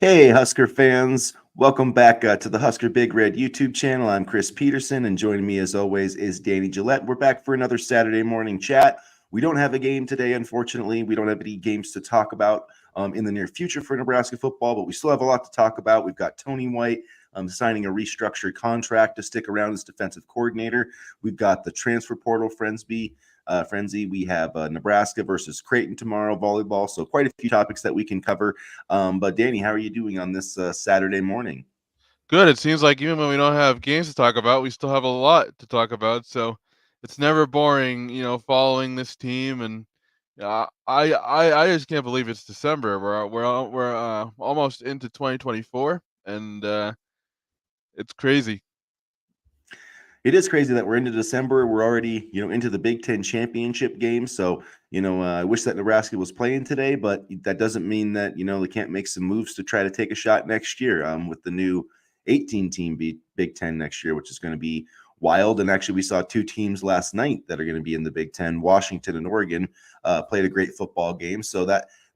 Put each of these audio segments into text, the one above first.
Hey, Husker fans. Welcome back to the Husker Big Red YouTube channel. I'm Chris Peterson, and joining me as always is Danny Gillette. We're back for another Saturday morning chat. We don't have a game today, unfortunately. We don't have any games to talk about in the near future for Nebraska football, but we still have a lot to talk about. We've got Tony White signing a restructured contract to stick around as defensive coordinator. We've got the transfer portal frenzy. We have Nebraska versus Creighton tomorrow, volleyball. So quite a few topics that we can cover. But Danny, how are you doing on this Saturday morning? Good. It seems like even when we don't have games to talk about, we still have a lot to talk about. So it's never boring, following this team. And I just can't believe it's December. We're almost into 2024, and it's crazy. It is crazy that we're into December. We're already, into the Big Ten championship game. So, I wish that Nebraska was playing today, but that doesn't mean that, they can't make some moves to try to take a shot next year with the new 18-team Big Ten next year, which is going to be wild. And actually, we saw two teams last night that are going to be in the Big Ten. Washington and Oregon played a great football game. So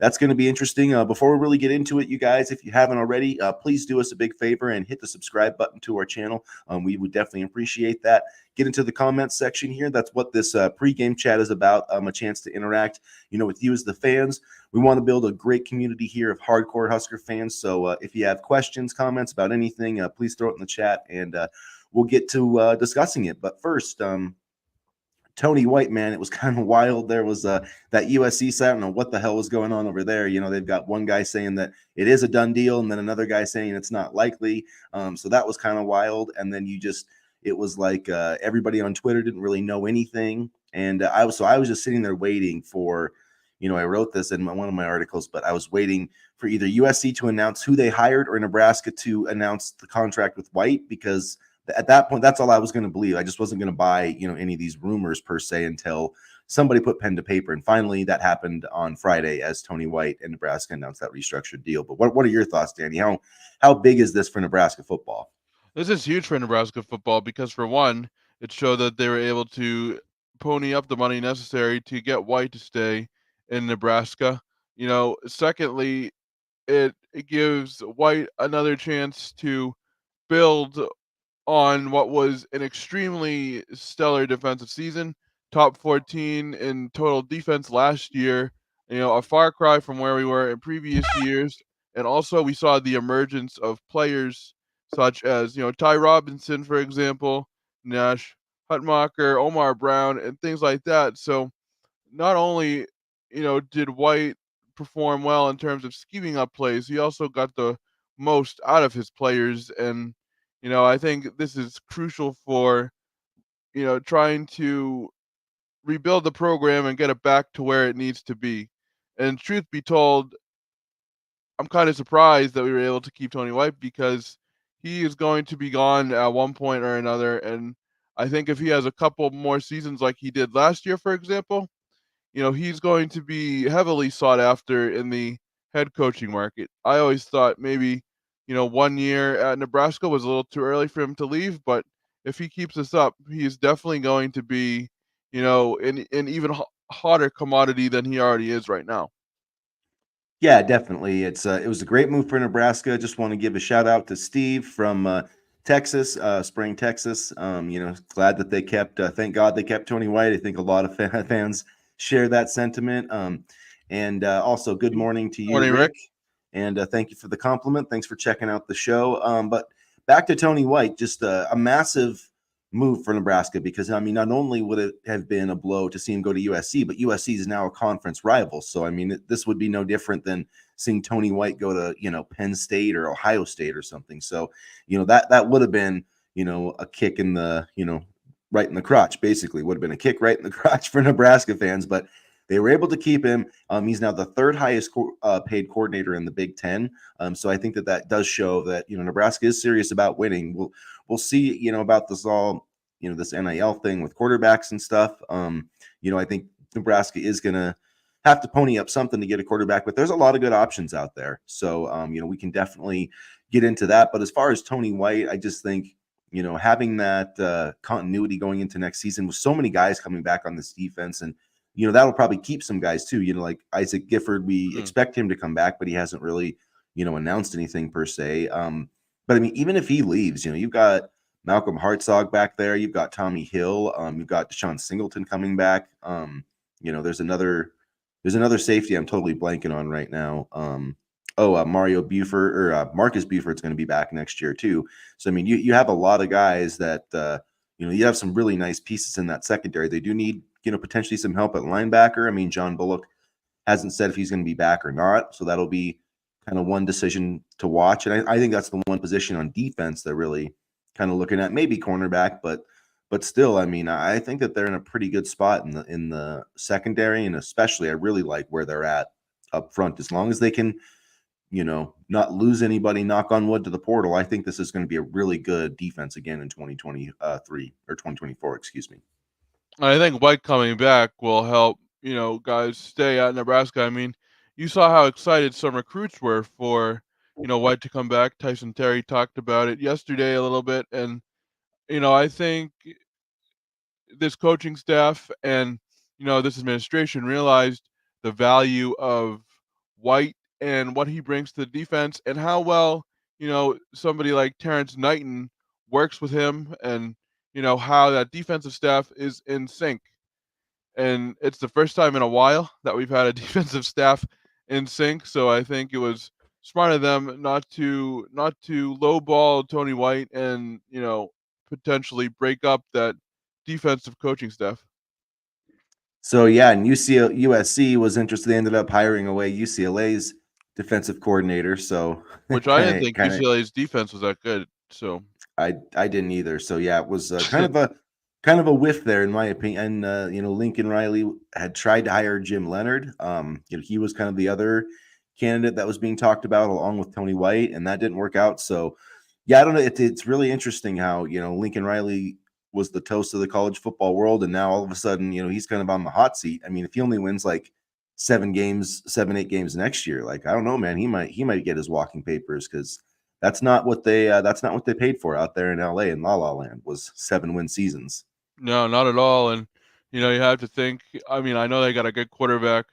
that's going to be interesting. Before we really get into it, you guys, if you haven't already, please do us a big favor and hit the subscribe button to our channel. We would definitely appreciate that. Get into the comments section here. That's what this pregame chat is about, a chance to interact, with you as the fans. We want to build a great community here of hardcore Husker fans. So if you have questions, comments about anything, please throw it in the chat, and we'll get to discussing it. But first, Tony White, man, it was kind of wild. There was that USC side. I don't know what the hell was going on over there. They've got one guy saying that it is a done deal, and then another guy saying it's not likely. So that was kind of wild. And then it was like everybody on Twitter didn't really know anything. And I was just sitting there waiting for, I wrote this in one of my articles, but I was waiting for either USC to announce who they hired or Nebraska to announce the contract with White, because at that point, that's all I was going to believe. I just wasn't going to buy, any of these rumors per se until somebody put pen to paper. And finally, that happened on Friday as Tony White and Nebraska announced that restructured deal. But what are your thoughts, Danny? How big is this for Nebraska football? This is huge for Nebraska football because, for one, it showed that they were able to pony up the money necessary to get White to stay in Nebraska. Secondly, it gives White another chance to build on what was an extremely stellar defensive season, top 14 in total defense last year, a far cry from where we were in previous years. And also, we saw the emergence of players such as, Ty Robinson, for example, Nash Hutmacher, Omar Brown, and things like that. So, not only, did White perform well in terms of scheming up plays, he also got the most out of his players. And I think this is crucial for, trying to rebuild the program and get it back to where it needs to be. And truth be told, I'm kind of surprised that we were able to keep Tony White because he is going to be gone at one point or another. And I think if he has a couple more seasons like he did last year, for example, he's going to be heavily sought after in the head coaching market. I always thought maybe, 1 year at Nebraska was a little too early for him to leave, but if he keeps this up, he's definitely going to be, an even hotter commodity than he already is right now. Yeah, definitely. It was a great move for Nebraska. Just want to give a shout out to Steve from Texas, Spring, Texas. Glad that they kept. Thank God they kept Tony White. I think a lot of fans share that sentiment. And also, good morning to you, Morning, Rick. Rick. And thank you for the compliment. Thanks for checking out the show. But back to Tony White, just a massive move for Nebraska, because not only would it have been a blow to see him go to USC, but USC is now a conference rival. So this would be no different than seeing Tony White go to Penn State or Ohio State or something. So that would have been a kick in the right in the crotch. Basically, would have been a kick right in the crotch for Nebraska fans, but they were able to keep him. He's now the third highest paid coordinator in the Big Ten. So I think that does show that Nebraska is serious about winning. We'll see about this all this NIL thing with quarterbacks and stuff. I think Nebraska is gonna have to pony up something to get a quarterback, but there's a lot of good options out there. So we can definitely get into that. But as far as Tony White, I just think having that continuity going into next season with so many guys coming back on this defense, and that'll probably keep some guys too. Like Isaac Gifford, we expect him to come back, but he hasn't really announced anything per se. But I mean, even if he leaves, you've got Malcolm Hartzog back there, you've got Tommy Hill, you've got Deshaun Singleton coming back. There's another safety I'm totally blanking on right now. Mario Buford or Marcus Buford's going to be back next year too. So I mean, you have a lot of guys that you have some really nice pieces in that secondary. They do need potentially some help at linebacker. I mean, John Bullock hasn't said if he's going to be back or not, so that'll be kind of one decision to watch. And I think that's the one position on defense that really kind of looking at, maybe cornerback, but still, I mean, I think that they're in a pretty good spot in the secondary, and especially I really like where they're at up front. As long as they can, not lose anybody, knock on wood, to the portal, I think this is going to be a really good defense again in 2023 or 2024, excuse me. I think White coming back will help, guys stay at Nebraska. I mean, you saw how excited some recruits were for, White to come back. Tyson Terry talked about it yesterday a little bit. And, I think this coaching staff and, this administration realized the value of White and what he brings to the defense and how well, somebody like Terrence Knighton works with him and, how that defensive staff is in sync. And it's the first time in a while that we've had a defensive staff in sync. So I think it was smart of them not to lowball Tony White and potentially break up that defensive coaching staff. So yeah, and USC was interested. They ended up hiring away UCLA's defensive coordinator. So Which I didn't think UCLA's defense was that good. So I didn't either. So yeah, it was kind of a whiff there in my opinion. And Lincoln Riley had tried to hire Jim Leonard. He was kind of the other candidate that was being talked about along with Tony White, and that didn't work out. So yeah, I don't know. It's really interesting how Lincoln Riley was the toast of the college football world, and now all of a sudden he's kind of on the hot seat. I mean, if he only wins like 8 games next year, like I don't know, man, he might get his walking papers, because that's not what they paid for out there in LA in La La Land, was 7-win seasons. no, not at all. And you have to think. I mean, I know they got a good quarterback,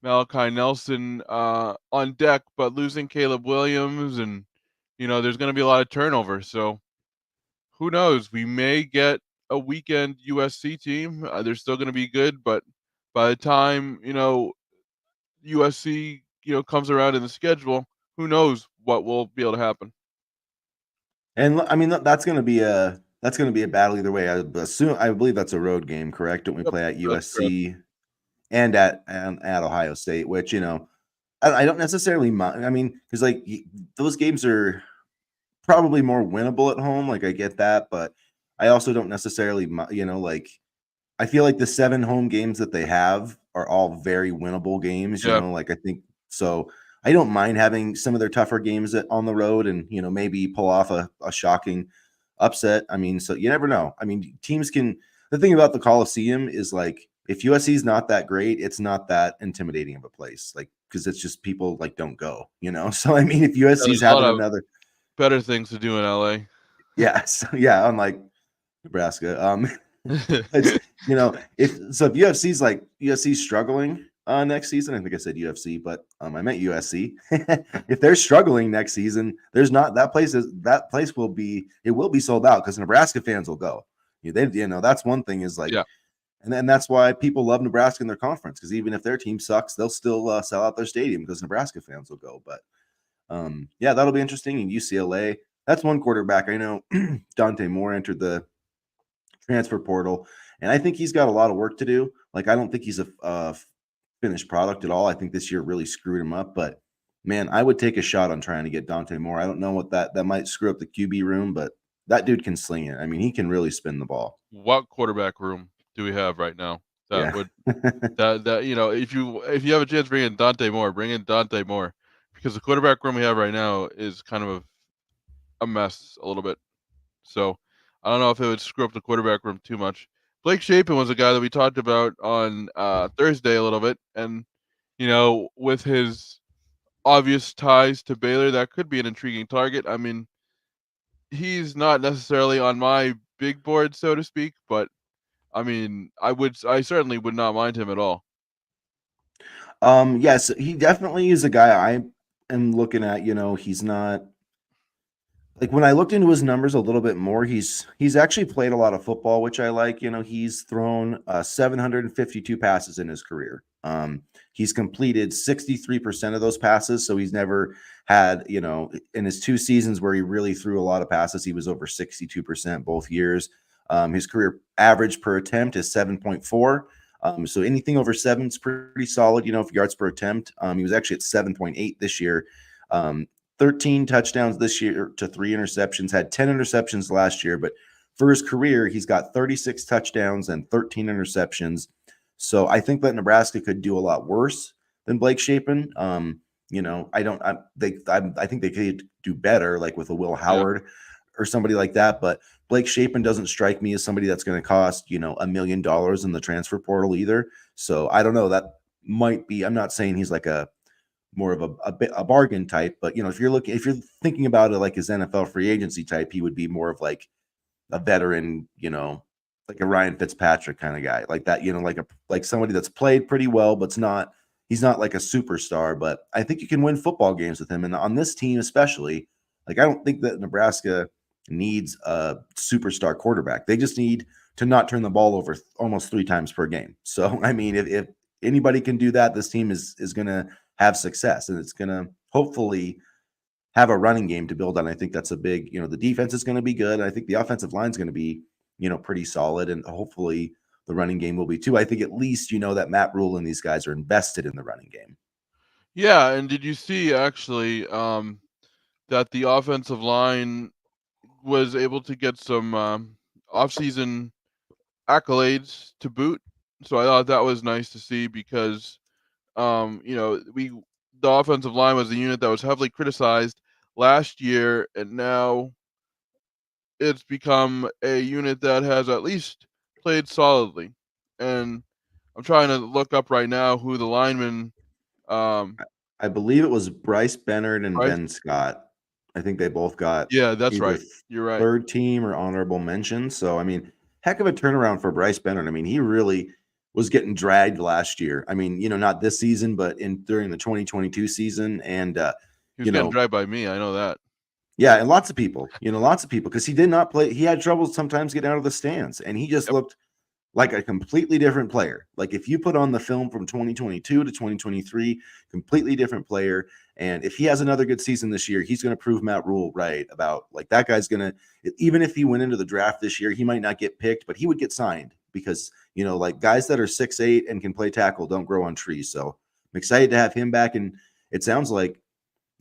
Malachi Nelson, on deck, but losing Caleb Williams and there's going to be a lot of turnover. So who knows? We may get a weekend USC team. They're still going to be good, but by the time USC comes around in the schedule, who knows what will be able to happen? And I mean, that's going to be a battle either way. I believe that's a road game, correct? Don't we Yep, play at that's correct. USC and at Ohio State, which I don't necessarily mind. I mean, because like those games are probably more winnable at home. Like I get that, but I also don't necessarily, like I feel like the 7 home games that they have are all very winnable games. Yeah, Like I think so. I don't mind having some of their tougher games on the road, and maybe pull off a shocking upset. I mean, so you never know. I mean, teams can. The thing about the Coliseum is like if USC is not that great, it's not that intimidating of a place. Like because it's just people like don't go. So I mean, if USC is there's a lot having of another, better things to do in LA. yeah, so, yeah, unlike Nebraska. It's if UFC's struggling next season, I think I said UFC, but I meant USC. If they're struggling next season, there's not that place will be sold out because Nebraska fans will go. That's one thing is like, Yeah, and then that's why people love Nebraska in their conference, because even if their team sucks, they'll still sell out their stadium because Nebraska fans will go. But yeah, that'll be interesting. In UCLA, that's one quarterback I know. Dante Moore entered the transfer portal, and I think he's got a lot of work to do. Like I don't think he's a finished product at all. I think this year really screwed him up. But man, I would take a shot on trying to get Dante Moore. I don't know what that might screw up the QB room, but that dude can sling it. I mean, he can really spin the ball. what quarterback room do we have right now that Yeah. would that if you have a chance, bring in Dante Moore. Bring in Dante Moore because the quarterback room we have right now is kind of a mess a little bit. So I don't know if it would screw up the quarterback room too much. Blake Shapen was a guy that we talked about on Thursday a little bit, and with his obvious ties to Baylor, that could be an intriguing target. I mean, he's not necessarily on my big board, so to speak, but I mean, I certainly would not mind him at all. Yes, he definitely is a guy am looking at, he's not like when I looked into his numbers a little bit more, he's actually played a lot of football, which I like. He's thrown 752 passes in his career. He's completed 63% of those passes, so he's never had, in his 2 seasons where he really threw a lot of passes, he was over 62% both years. His career average per attempt is 7.4. So anything over seven is pretty solid, for yards per attempt. He was actually at 7.8 this year. Um, 13 touchdowns this year to 3 interceptions, had 10 interceptions last year, but for his career, he's got 36 touchdowns and 13 interceptions. So I think that Nebraska could do a lot worse than Blake Shapen. I think they could do better, like with a Will Yeah. Howard or somebody like that. But Blake Shapen doesn't strike me as somebody that's going to cost, $1 million in the transfer portal either. So I don't know. That might be, I'm not saying he's like a more of a bargain type, but if you're thinking about it like his NFL free agency type, he would be more of like a veteran, like a Ryan Fitzpatrick kind of guy, like that, like somebody that's played pretty well, but he's not like a superstar. But I think you can win football games with him, and on this team especially, like I don't think that Nebraska needs a superstar quarterback. They just need to not turn the ball over almost 3 times per game. So I mean, if anybody can do that, this team is going to have success, and it's going to hopefully have a running game to build on. I think that's a big, the defense is going to be good. I think the offensive line is going to be, pretty solid, and hopefully the running game will be too. I think at least, that Matt Rule and these guys are invested in the running game. Yeah, and did you see actually that the offensive line was able to get some offseason accolades to boot? So I thought that was nice to see because the offensive line was the unit that was heavily criticized last year, and now it's become a unit that has at least played solidly. And I'm trying to look up right now who the linemen um I believe it was Bryce Bennett and Bryce. Ben Scott. I think they both got Yeah, that's either right. You're right. third team or honorable mention. So, I mean, heck of a turnaround for Bryce Bennett. I mean, he really was getting dragged last year. I mean, not this season, but during the 2022 season. And, He was you getting know, dragged by me. I know that. yeah, and lots of people, because he did not play. He had trouble sometimes getting out of the stands, and he just Yep. looked like a completely different player. Like if you put on the film from 2022 to 2023, completely different player. And if he has another good season this year, he's going to prove Matt Rule right about like that guy's going to, even if he went into the draft this year, he might not get picked, but he would get signed because, like guys that are 6'8" and can play tackle don't grow on trees. So I'm excited to have him back. And it sounds like,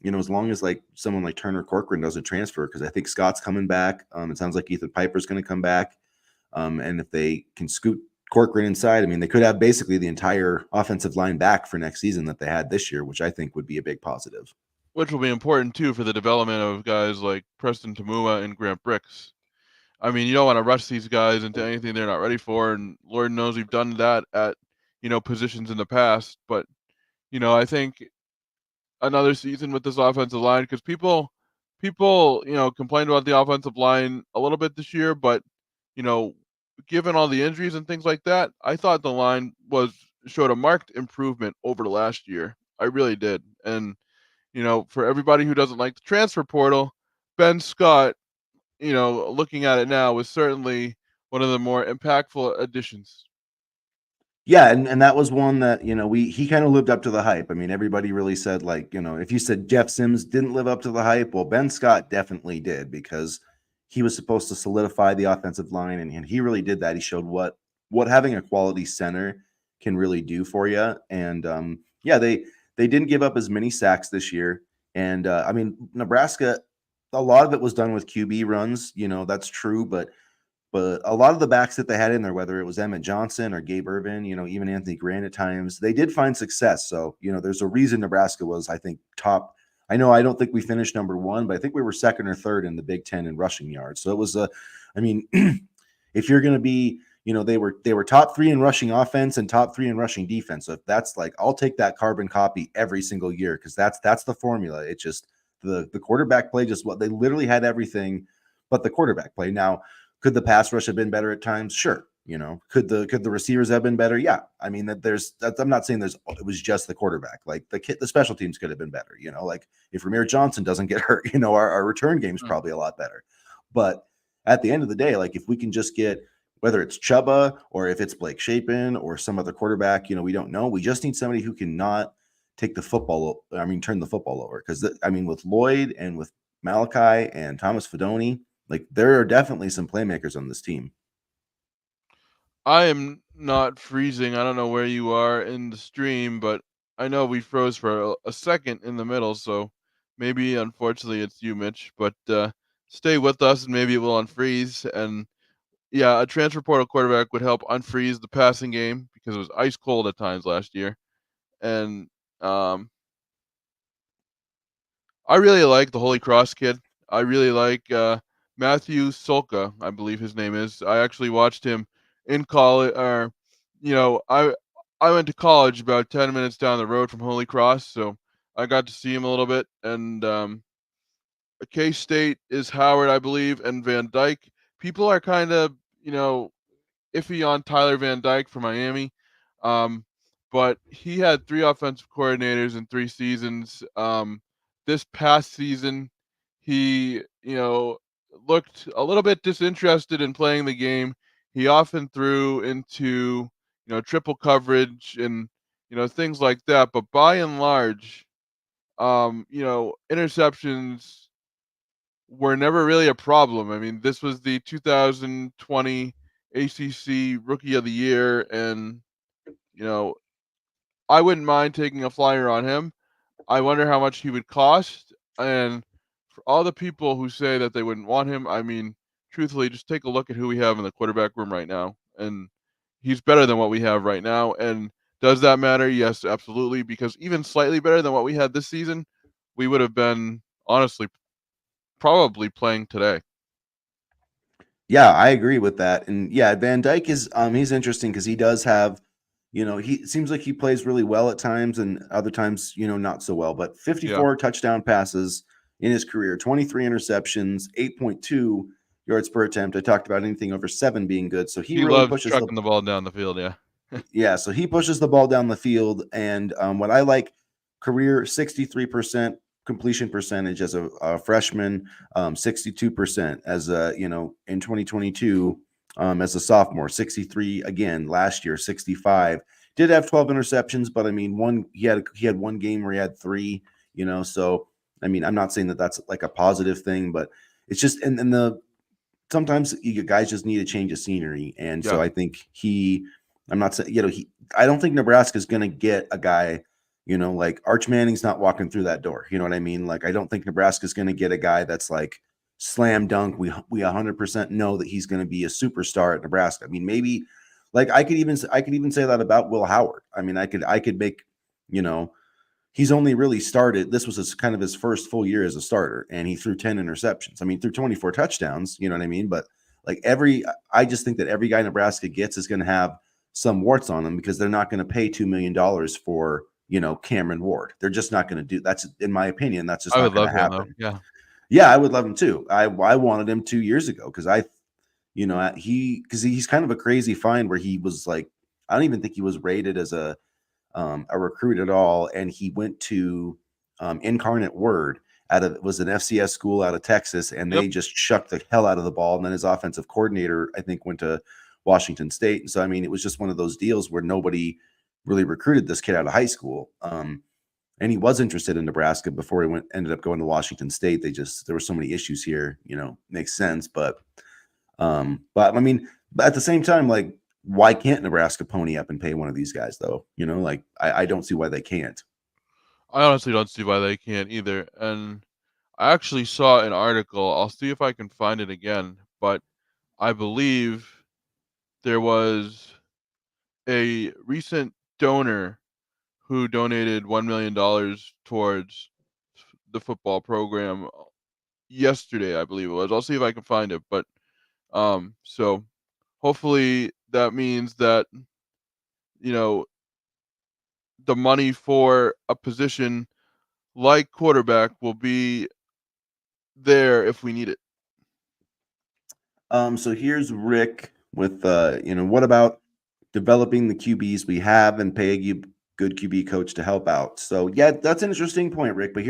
as long as like someone like Turner Corcoran doesn't transfer, because I think Scott's coming back. It sounds like Ethan Piper's going to come back. And if they can scoot Corcoran inside, I mean, they could have basically the entire offensive line back for next season that they had this year, which I think would be a big positive. Which will be important too for the development of guys like Preston Tamua and Grant Bricks. I mean, you don't want to rush these guys into anything they're not ready for, and Lord knows we've done that at positions in the past. But I think another season with this offensive line, because people complained about the offensive line a little bit this year, but you know given all the injuries and things like that, I thought the line showed a marked improvement over last year. I really did. And for everybody who doesn't like the transfer portal, Ben Scott, looking at it now, was certainly one of the more impactful additions. Yeah, and that was one that, he kind of lived up to the hype. I mean, everybody really said, like, if you said Jeff Sims didn't live up to the hype, well, Ben Scott definitely did, because he was supposed to solidify the offensive line, and he really did that. He showed what having a quality center can really do for you. And yeah, they didn't give up as many sacks this year. And I mean, Nebraska, a lot of it was done with QB runs, that's true, but a lot of the backs that they had in there, whether it was Emmett Johnson or Gabe Ervin, even Anthony Grant at times, they did find success. So, there's a reason Nebraska was, I think, top. I know I don't think we finished number one, but I think we were second or third in the Big Ten in rushing yards. So it was I mean, if you're going to be, they were top 3 in rushing offense and top 3 in rushing defense. So if that's like, I'll take that carbon copy every single year, because that's the formula. It's just the quarterback play, just what they literally had everything but the quarterback play. Now, could the pass rush have been better at times? Sure. Could the receivers have been better? Yeah. I mean, I'm not saying it was just the quarterback. Like the special teams could have been better. Like if Ramir Johnson doesn't get hurt, our return game is probably a lot better. But at the end of the day, like if we can just get, whether it's Chuba or if it's Blake Shapen or some other quarterback, we don't know. We just need somebody who can not take the football. I mean, turn the football over, because with Lloyd and with Malachi and Thomas Fedoni, like there are definitely some playmakers on this team. I am not freezing. I don't know where you are in the stream, but I know we froze for a second in the middle, so maybe unfortunately it's you, Mitch. But stay with us and maybe it will unfreeze. And yeah, a transfer portal quarterback would help unfreeze the passing game because it was ice cold at times last year. And um, I really like the Holy Cross kid. I really like Matthew Solka, I believe his name is. I actually watched him in college. Or, I went to college about 10 minutes down the road from Holy Cross, so I got to see him a little bit. And K State is Howard, I believe, and Van Dyke. People are kind of iffy on Tyler Van Dyke for Miami. Um, but he had 3 offensive coordinators in 3 seasons. This past season, he, looked a little bit disinterested in playing the game. He often threw into, triple coverage and, things like that. But by and large, interceptions were never really a problem. I mean, this was the 2020 ACC Rookie of the Year, and you know, I wouldn't mind taking a flyer on him. I wonder how much he would cost, and for all the people who say that they wouldn't want him, I mean, truthfully, just take a look at who we have in the quarterback room right now, and he's better than what we have right now. And does that matter? Yes, absolutely, because even slightly better than what we had this season, we would have been honestly probably playing today. Yeah, I agree with that. And yeah, Van Dyke is he's interesting because he does have, he seems like he plays really well at times and other times, not so well. But Yeah. 54 touchdown passes in his career, 23 interceptions, 8.2 yards per attempt. I talked about anything over 7 being good. So he He really loves pushes trucking the ball down the field, yeah. so he pushes the ball down the field. And what I like, career 63% completion percentage as a freshman, 62% as in 2022 as a sophomore, 63 again last year, 65. Did have 12 interceptions, but I mean, he had one game where he had 3. So I mean, I'm not saying that that's like a positive thing, but it's just and the sometimes you guys just need a change of scenery. And Yeah. so I think I'm not saying, I don't think Nebraska is going to get a guy, like Arch Manning's not walking through that door. You know what I mean? Like, I don't think Nebraska is going to get a guy that's like slam dunk. We 100% know that he's going to be a superstar at Nebraska. I mean, maybe like I could even say that about Will Howard. I mean, I could make, he's only really started. This was kind of his first full year as a starter, and he threw 10 interceptions. I mean, threw 24 touchdowns. You know what I mean? But like I just think that every guy Nebraska gets is going to have some warts on them because they're not going to pay $2 million for Cameron Ward. They're just not going to do. That's in my opinion. That's just I not would going to love him though. happen. Yeah. Yeah, I would love him too. I wanted him 2 years ago because he's kind of a crazy find where he was like, I don't even think he was rated as a recruit at all, and he went to Incarnate Word was an FCS school out of Texas, and Yep. they just shucked the hell out of the ball. And then his offensive coordinator, I think, went to Washington State. And so I mean, it was just one of those deals where nobody really recruited this kid out of high school. And he was interested in Nebraska before he ended up going to Washington State. There were so many issues here, makes sense. But I mean, but at the same time, like, why can't Nebraska pony up and pay one of these guys though? Like I don't see why they can't. I honestly don't see why they can't either. And I actually saw an article. I'll see if I can find it again, but I believe there was a recent donor who donated $1 million towards the football program yesterday, I believe it was. I'll see if I can find it, but so hopefully that means that you know the money for a position like quarterback will be there if we need it. So here's Rick with what about developing the QBs we have and pay a good QB coach to help out? So yeah, that's an interesting point, Rick. But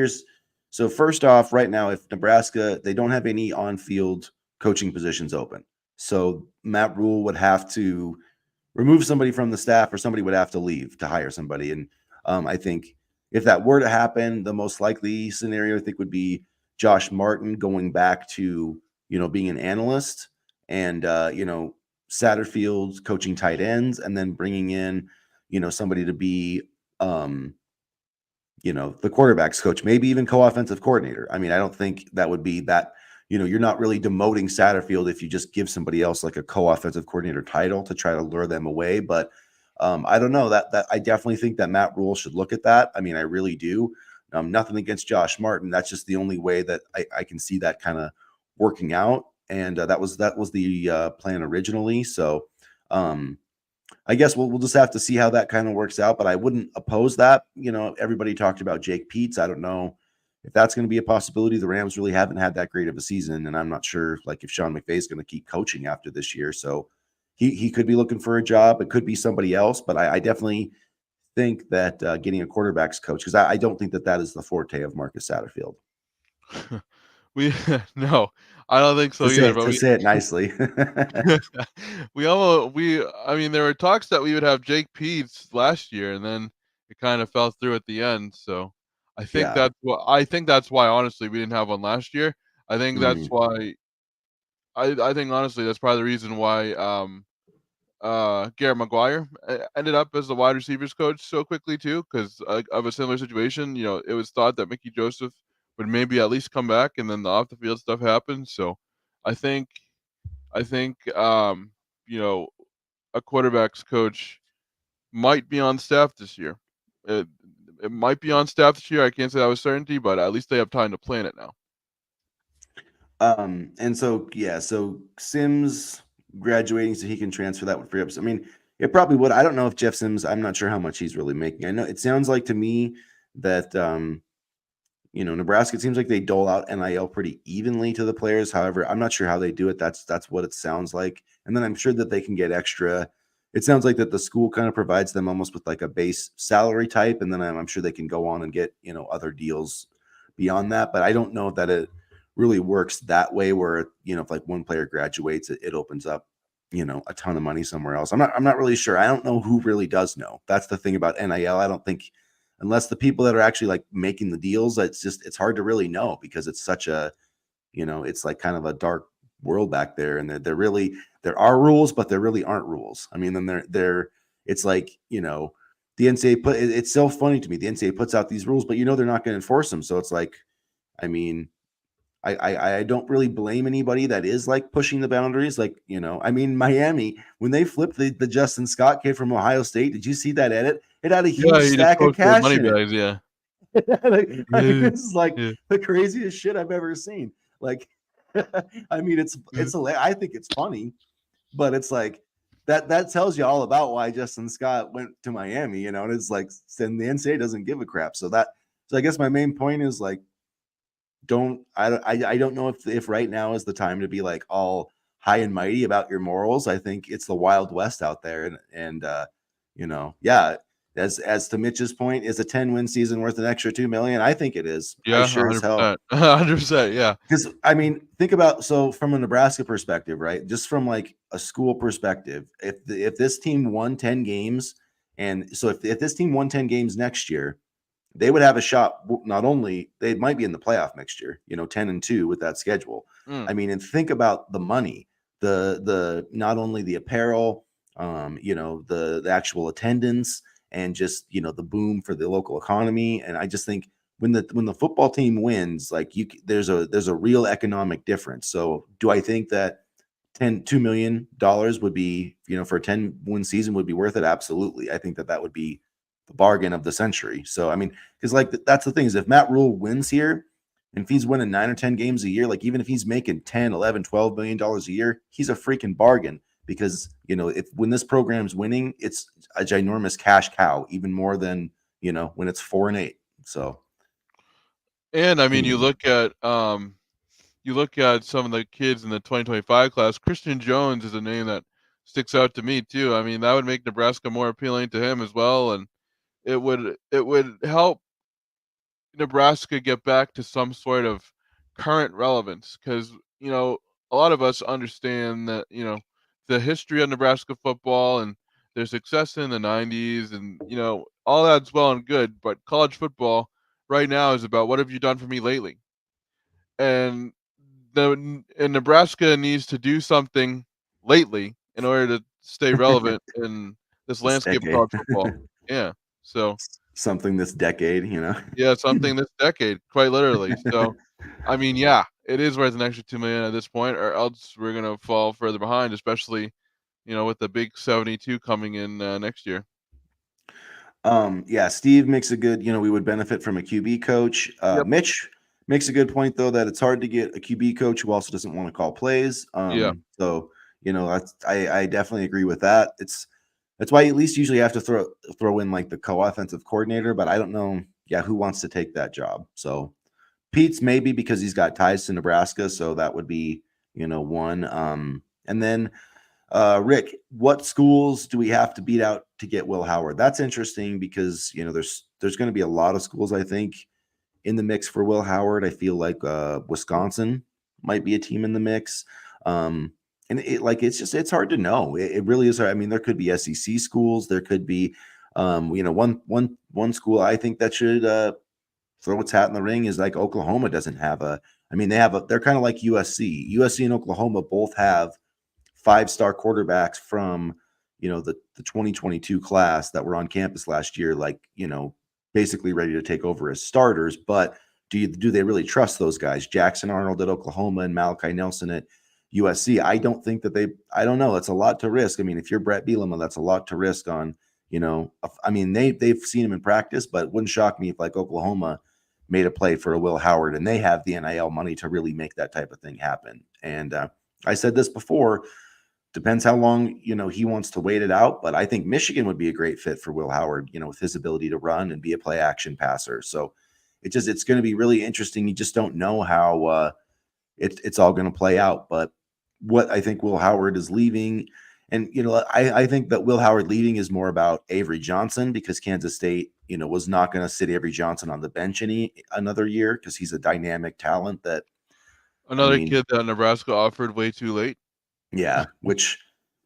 so first off, right now, if Nebraska, they don't have any on-field coaching positions open, so Matt Rule would have to remove somebody from the staff, or somebody would have to leave to hire somebody. And I think if that were to happen, the most likely scenario I think would be Josh Martin going back to being an analyst, and Satterfield coaching tight ends, and then bringing in somebody to be um, the quarterback's coach, maybe even co-offensive coordinator. I mean, I don't think that would be that, you're not really demoting Satterfield if you just give somebody else like a co-offensive coordinator title to try to lure them away. But I don't know, that I definitely think that Matt Rule should look at that. I mean, I really do. Nothing against Josh Martin. That's just the only way that I can see that kind of working out. And that was the plan originally. So I guess we'll just have to see how that kind of works out, but I wouldn't oppose that. Everybody talked about Jake Peets. I don't know if that's going to be a possibility. The Rams really haven't had that great of a season, and I'm not sure like if Sean McVay is going to keep coaching after this year. So he could be looking for a job. It could be somebody else, but I definitely think that getting a quarterback's coach, because I don't think that is the forte of Marcus Satterfield. We no, I don't think so either. But To say it nicely. I mean, there were talks that we would have Jake Peets last year, and then it kind of fell through at the end. So Yeah. I think that's why honestly we didn't have one last year. I think that's Mhm. why I think honestly that's probably the reason why Garrett McGuire ended up as the wide receivers coach so quickly too, because of a similar situation. It was thought that Mickey Joseph would maybe at least come back, and then the off the field stuff happened. So I think I think you know a quarterbacks coach might be on staff this year. It, it might be on staff this year. I can't say that with certainty, but at least they have time to plan it now. And so yeah, so Sims graduating so he can transfer, that would free up. I mean, it probably would. I don't know if Jeff Sims, I'm not sure how much he's really making. I know it sounds like to me that Nebraska, it seems like they dole out NIL pretty evenly to the players. However, I'm not sure how they do it. That's what it sounds like. And then I'm sure that they can get extra. It sounds like that the school kind of provides them almost with like a base salary type, and then I'm sure they can go on and get other deals beyond that. But I don't know that it really works that way, where if like one player graduates, it opens up a ton of money somewhere else. I'm not really sure. I don't know who really does know. That's the thing about NIL. I don't think, unless the people that are actually like making the deals, it's hard to really know, because it's such a it's like kind of a dark world back there, and there are rules, but there really aren't rules. I mean, then they're it's like the NCAA it's so funny to me. The NCAA puts out these rules, but they're not going to enforce them. So it's like, I mean, I don't really blame anybody that is like pushing the boundaries. Like, I mean, Miami, when they flipped the Justin Scott kid from Ohio State, did you see that edit? It had a Yeah, huge he just stack of posted cash money in it. bags. Yeah. I mean, Yeah. this is like Yeah. the craziest shit I've ever seen. Like, I mean, I think it's funny, but it's like that tells you all about why Justin Scott went to Miami, and it's like, and the NCAA doesn't give a crap. So I guess my main point is like, I don't know if right now is the time to be like all high and mighty about your morals. I think it's the Wild West out there, and yeah. As to Mitch's point, is a 10-win season worth an extra 2 million? I think it is. I Yeah, sure as hell. 100%. 100%, yeah. Because I mean, think about, so from a Nebraska perspective, right? Just from like a school perspective, if this team won 10 games, and so if this team won 10 games next year, they would have a shot. Not only they might be in the playoff next year, 10-2 with that schedule. Mm. I mean, and think about the money, the not only the apparel, the actual attendance, and just the boom for the local economy. And I just think when the football team wins, like there's a real economic difference. So do I think that $2 million would be, for a 10-win season would be worth it? Absolutely. I think that would be the bargain of the century. So I mean, because like that's the thing, is if Matt Rule wins here, and if he's winning 9 or 10 games a year, like even if he's making 10, 11, $12 million a year, he's a freaking bargain. Because if when this program's winning, it's a ginormous cash cow, even more than when it's 4-8. So And I mean, anyway. you look at some of the kids in the 2025 class. Christian Jones is a name that sticks out to me too. I mean, that would make Nebraska more appealing to him as well, and it would help Nebraska get back to some sort of current relevance because a lot of us understand that the history of Nebraska football and their success in the 90s and all that's well and good, but college football right now is about what have you done for me lately? And Nebraska needs to do something lately in order to stay relevant in this This landscape of decade. college football. Yeah. So, Something this decade, yeah, something this decade, quite literally. So, I mean, yeah, it is worth an extra 2 million at this point, or else we're gonna fall further behind, especially, with the big 72 coming in next year. Yeah, Steve makes a good, we would benefit from a QB coach. Yep. Mitch makes a good point though that it's hard to get a QB coach who also doesn't want to call plays. Yeah. So I definitely agree with that. That's why you at least usually have to throw in like the co-offensive coordinator, but I don't know, yeah, who wants to take that job. So Pete's maybe because he's got ties to Nebraska, so that would be, one. And then Rick, what schools do we have to beat out to get Will Howard? That's interesting because there's going to be a lot of schools I think in the mix for Will Howard. I feel like Wisconsin might be a team in the mix, and it's hard to know. It really is hard. I mean, there could be SEC schools, there could be one school I think that should throw its hat in the ring is like Oklahoma doesn't have a. I mean, they're kind of like USC. USC and Oklahoma both have five-star quarterbacks from the 2022 class that were on campus last year, like basically ready to take over as starters. But do they really trust those guys? Jackson Arnold at Oklahoma and Malachi Nelson at USC. I don't think that I don't know. It's a lot to risk. I mean, if you're Brett Bielema, that's a lot to risk on. I mean, they've seen him in practice, but it wouldn't shock me if like Oklahoma made a play for a Will Howard and they have the NIL money to really make that type of thing happen. And I said this before. Depends how long, he wants to wait it out. But I think Michigan would be a great fit for Will Howard, with his ability to run and be a play action passer. So it's going to be really interesting. You just don't know how it's all going to play out. But what I think Will Howard is leaving, and, I think that Will Howard leaving is more about Avery Johnson because Kansas State, was not going to sit Avery Johnson on the bench another year because he's a dynamic talent that, I Another mean, kid that Nebraska offered way too late. yeah, which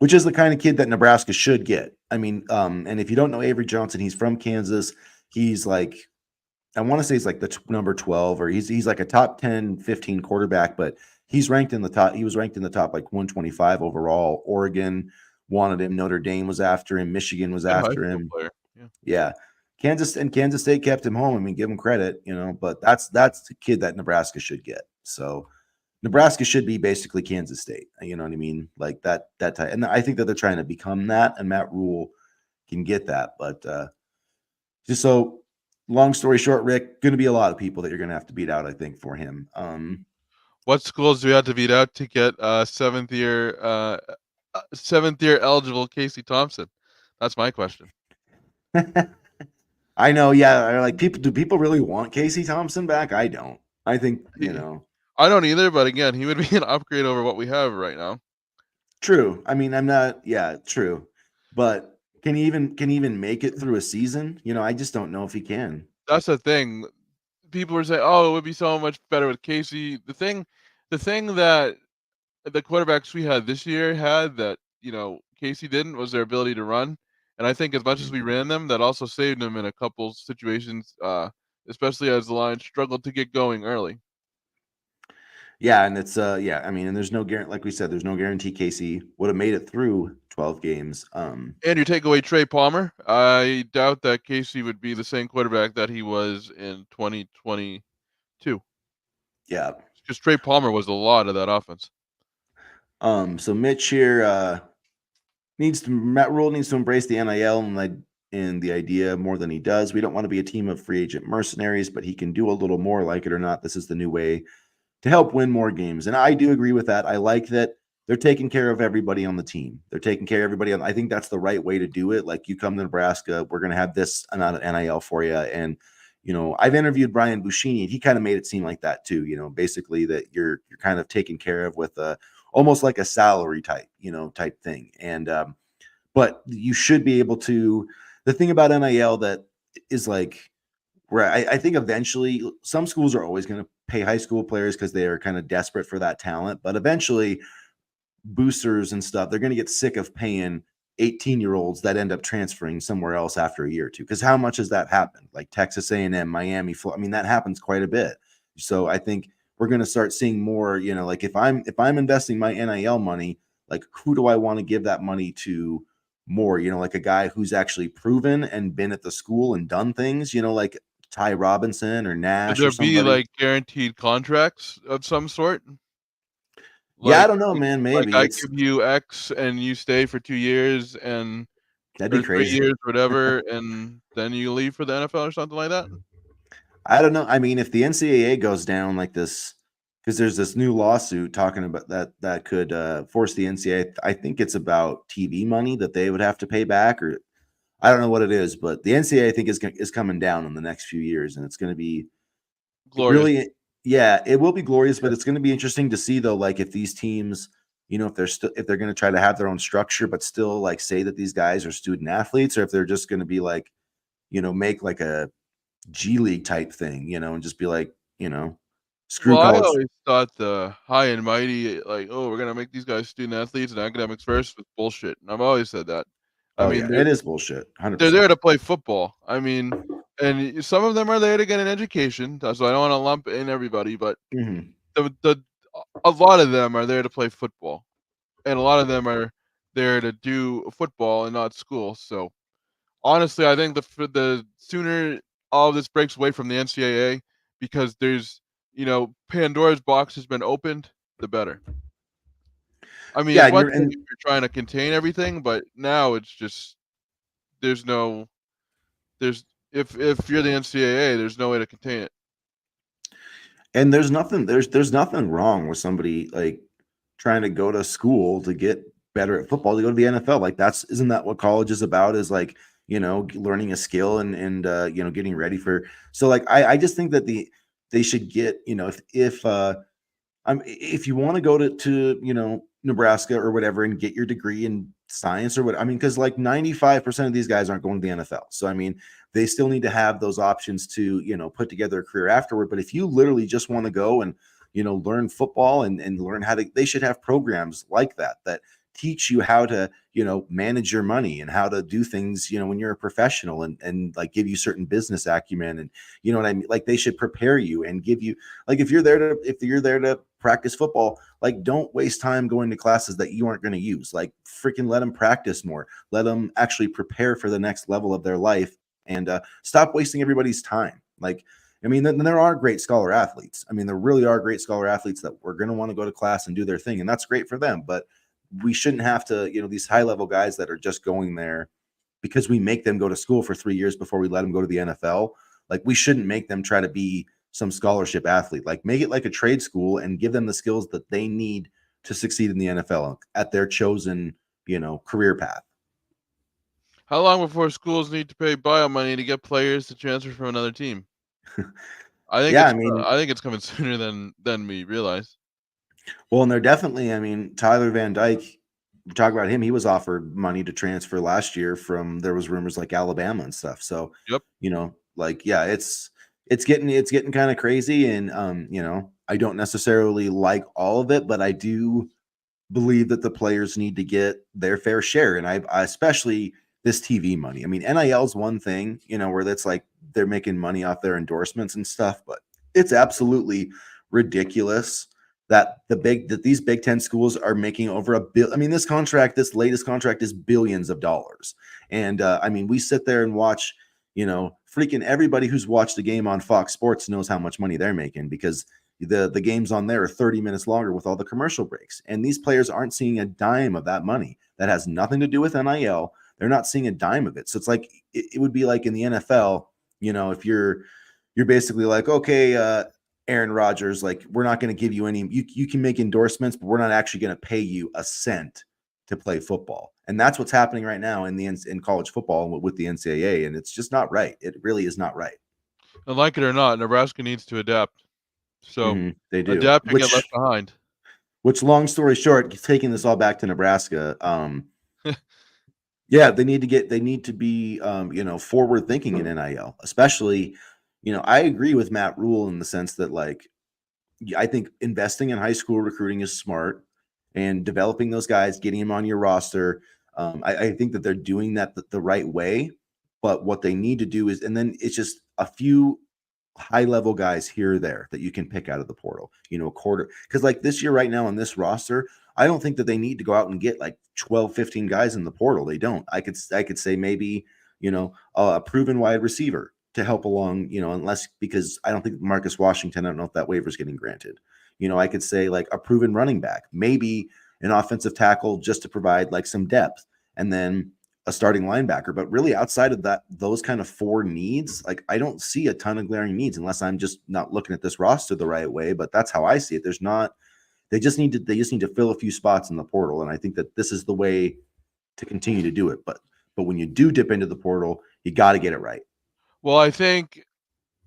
is the kind of kid that Nebraska should get. I mean, and if you don't know Avery Johnson, he's from Kansas. He's like, I want to say he's like the number 12, or he's like a top 10, 15 quarterback, but he's ranked in the top. He was ranked in the top like 125 overall. Oregon wanted him. Notre Dame was after him. Michigan was Good high after school him. player. Yeah. Yeah. Kansas State kept him home. I mean, give him credit, but that's the kid that Nebraska should get. So Nebraska should be basically Kansas State. You know what I mean? Like that type. And I think that they're trying to become that, and Matt Rule can get that. But just so long story short, Rick, going to be a lot of people that you're going to have to beat out, I think, for him. What schools do we have to beat out to get seventh year eligible Casey Thompson? That's my question. I know, yeah. Like do people really want Casey Thompson back? I don't. I think, I don't either, but again, he would be an upgrade over what we have right now. true. I mean, I'm not, yeah, true. But can he even make it through a season? I just don't know if he can. That's the thing. People were saying, "Oh, it would be so much better with Casey." The thing that the quarterbacks we had this year had that Casey didn't was their ability to run. And I think as much as we ran them, that also saved them in a couple situations, especially as the line struggled to get going early. Yeah, and it's yeah, I mean, and there's no guarantee, like we said, there's no guarantee Casey would have made it through 12 games. And you take away Trey Palmer, I doubt that Casey would be the same quarterback that he was in 2022. Yeah. Because Trey Palmer was a lot of that offense. So Mitch here Matt Rule needs to embrace the NIL and the idea more than he does. We don't want to be a team of free agent mercenaries, but he can do a little more, like it or not. This is the new way to help win more games. And I do agree with that. I like that they're taking care of everybody on the team. They're taking care of everybody I think that's the right way to do it. Like, you come to Nebraska, we're going to have this amount of NIL for you. And, I've interviewed Brian Buschini, and he kind of made it seem like that too, basically that you're kind of taken care of with almost like a salary type, type thing. And but you should be able to. The thing about NIL that is like where I think eventually some schools are always going to pay high school players because they are kind of desperate for that talent, but eventually boosters and stuff, they're going to get sick of paying 18-year-olds that end up transferring somewhere else after a year or two. Because how much has that happened? Like Texas A&M, Miami, Florida. I mean, that happens quite a bit. So I think we're going to start seeing more. Like if I'm investing my NIL money, like who do I want to give that money to more? Like a guy who's actually proven and been at the school and done things. Like Ty Robinson or Should Nash or there be, somebody. like, guaranteed contracts of some sort? Yeah, I Like don't know, like man. like, Maybe I it's give you X and you stay for 2 years and that'd be or 3 crazy. years, whatever, and then you leave for the NFL or something like that? I don't know. I mean, if the NCAA goes down like this, because there's this new lawsuit talking about that could force the NCAA. I think it's about TV money that they would have to pay back, or I don't know what it is. But the NCAA I think is coming down in the next few years, and it's going to be Glorious. really, yeah, it will be glorious. Yeah. But it's going to be interesting to see though, like if these teams, if they're going to try to have their own structure, but still like say that these guys are student athletes, or if they're just going to be like, make like a G League type thing, and just be like, screw Well, I college. always thought the high and mighty, like, "Oh, we're gonna make these guys student athletes and academics first," was bullshit, and I've always said that. I Oh mean, yeah, it is bullshit, they're 100%. there to play football. I mean, and some of them are there to get an education, so I don't wanna lump in everybody, but Mhm. the a lot of them are there to play football, and a lot of them are there to do football and not school, so, honestly, I think the sooner all of this breaks away from the NCAA because there's Pandora's box has been opened, the better. I mean, Yeah, it's and one you're thing and if you're trying to contain everything, but now it's just there's no there's if you're the NCAA, there's no way to contain it. and there's nothing wrong with somebody, like, trying to go to school to get better at football, to go to the NFL, like, isn't that what college is about, is, like, learning a skill and getting ready for so, like, I just think that they should get, if you want to go to Nebraska or whatever and get your degree in science or what I mean, because like 95% of these guys aren't going to the NFL. So I mean, they still need to have those options to put together a career afterward. But if you literally just want to go and learn football and learn how to, they should have programs like that teach you how to manage your money and how to do things when you're a professional and like give you certain business acumen and what I mean. Like they should prepare you and give you, like if you're there to practice football, like don't waste time going to classes that you aren't going to use. Like freaking let them practice more, let them actually prepare for the next level of their life, and stop wasting everybody's time. Like I mean, then there are great scholar athletes. I mean, there really are great scholar athletes that we're going to want to go to class and do their thing, and that's great for them. But we shouldn't have to, these high level guys that are just going there because we make them go to school for 3 years before we let them go to the NFL. Like we shouldn't make them try to be some scholarship athlete. Like make it like a trade school and give them the skills that they need to succeed in the NFL at their chosen, career path. How long before schools need to pay buyout money to get players to transfer from another team? Yeah, I mean, I think it's coming sooner than we realize. well, and they're definitely, I mean, Tyler Van Dyke, we talk about him, he was offered money to transfer last year from, there was rumors like Alabama and stuff. So, Yep. like, yeah, it's getting kind of crazy. And, I don't necessarily like all of it, but I do believe that the players need to get their fair share. And I especially this TV money. I mean, NIL is one thing, where that's like they're making money off their endorsements and stuff, but it's absolutely ridiculous that these Big Ten schools are making over a bill. I mean, this latest contract is billions of dollars. And I mean, we sit there and watch, freaking everybody who's watched the game on Fox Sports knows how much money they're making because the games on there are 30 minutes longer with all the commercial breaks, and these players aren't seeing a dime of that money. That has nothing to do with NIL. They're not seeing a dime of it. So it's like it would be like in the NFL, if you're basically like, okay, Aaron Rodgers, like we're not going to give you any, you can make endorsements, but we're not actually going to pay you a cent to play football. And that's what's happening right now in college football with the NCAA, and it's just not right. It really is not right. And like it or not, Nebraska needs to adapt. So They do, adapt or get left behind. Which, long story short, taking this all back to Nebraska, yeah, they need to be, forward thinking in NIL, especially, I agree with Matt Rule in the sense that, like, I think investing in high school recruiting is smart, and developing those guys, getting them on your roster. I think that they're doing that the right way. But what they need to do is, and then it's just a few high level guys here or there that you can pick out of the portal, a quarter. Because like this year, right now on this roster, I don't think that they need to go out and get like 12, 15 guys in the portal. They don't. I could say maybe, a proven wide receiver to help along, unless, because I don't think Marcus Washington, I don't know if that waiver is getting granted. I could say like a proven running back, maybe an offensive tackle just to provide like some depth, and then a starting linebacker. But really, outside of that, those kind of four needs, like I don't see a ton of glaring needs unless I'm just not looking at this roster the right way. But that's how I see it. There's not. They just need to fill a few spots in the portal, and I think that this is the way to continue to do it. But when you do dip into the portal, you got to get it right. Well, I think,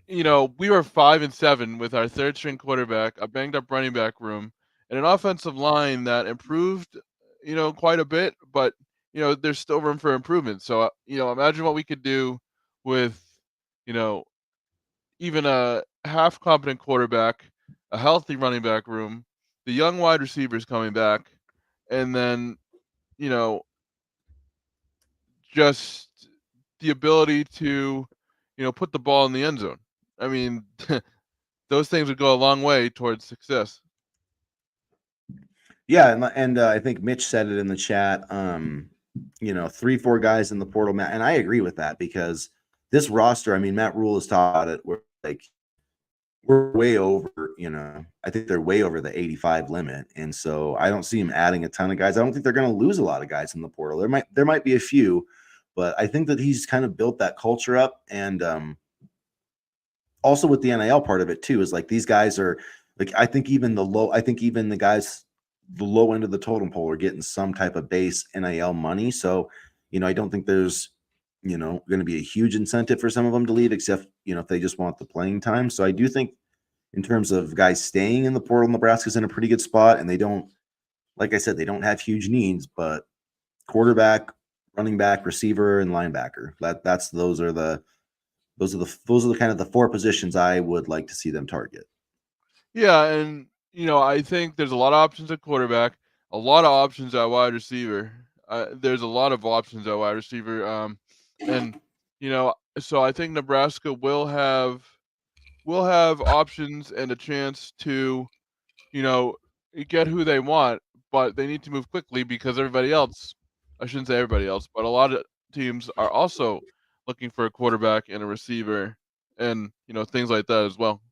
we were 5-7 with our third string quarterback, a banged up running back room, and an offensive line that improved, quite a bit, but there's still room for improvement. So, imagine what we could do with, you know, even a half competent quarterback, a healthy running back room, the young wide receivers coming back, and then, you know, just the ability to, put the ball in the end zone. I mean, those things would go a long way towards success. Yeah, and I think Mitch said it in the chat. 3, 4 guys in the portal, Matt, and I agree with that because this roster. I mean, Matt Rule has taught it. We're way over. I think they're way over the 85 limit, and so I don't see him adding a ton of guys. I don't think they're going to lose a lot of guys in the portal. There might be a few, but I think that he's kind of built that culture up, and also with the NIL part of it too, is like these guys are like, I think even the guys the low end of the totem pole are getting some type of base NIL money. So, I don't think there's, going to be a huge incentive for some of them to leave, except, if they just want the playing time. So I do think in terms of guys staying in the portal, Nebraska's in a pretty good spot, and they don't, like I said, they don't have huge needs, but quarterback, running back, receiver, and linebacker. Those are the kind of the four positions I would like to see them target. Yeah, and I think there's a lot of options at quarterback, a lot of options at wide receiver. There's a lot of options at wide receiver, and so I think Nebraska will have options and a chance to you know get who they want, but they need to move quickly because everybody else, I shouldn't say everybody else, but a lot of teams are also looking for a quarterback and a receiver, and things like that as well.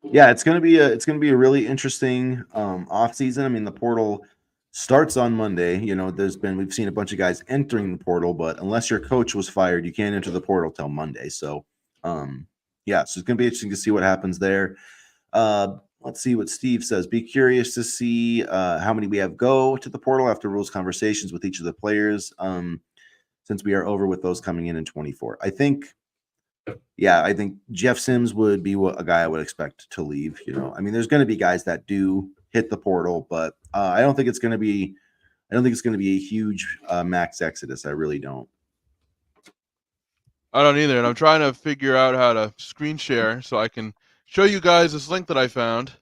Yeah, it's gonna be a really interesting off season. I mean, the portal starts on Monday. We've seen a bunch of guys entering the portal, but unless your coach was fired, you can't enter the portal till Monday. So yeah, so it's gonna be interesting to see what happens there. Let's see what Steve says. Be curious to see how many we have go to the portal after rules conversations with each of the players. Since we are over with those coming in 24. I think Jeff Sims would be a guy I would expect to leave. I mean, there's going to be guys that do hit the portal, but I don't think it's going to be. I don't think it's going to be a huge max exodus. I really don't. I don't either, and I'm trying to figure out how to screen share so I can show you guys this link that I found.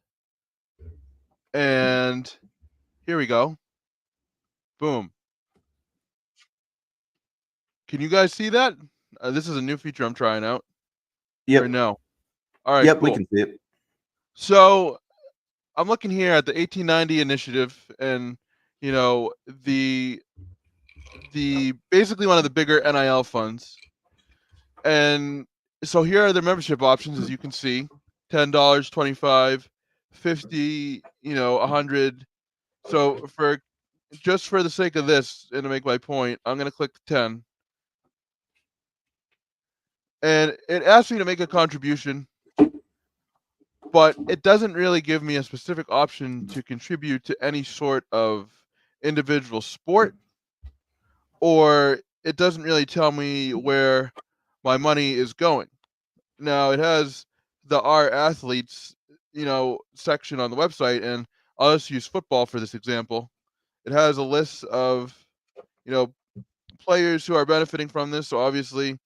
And here we go. Boom. Can you guys see that? This is a new feature I'm trying out. Or Yep. no? All right, Yep. We cool. can see it. So I'm looking here at the 1890 initiative, and the basically one of the bigger NIL funds. And so here are the membership options, as you can see: $10, 25, 50, 100. So for the sake of this and to make my point, I'm gonna click 10, and it asks me to make a contribution, but it doesn't really give me a specific option to contribute to any sort of individual sport, or it doesn't really tell me where my money is going. Now it has the our athletes, section on the website, and I'll just use football for this example. It has a list of, you know, players who are benefiting from this. So obviously,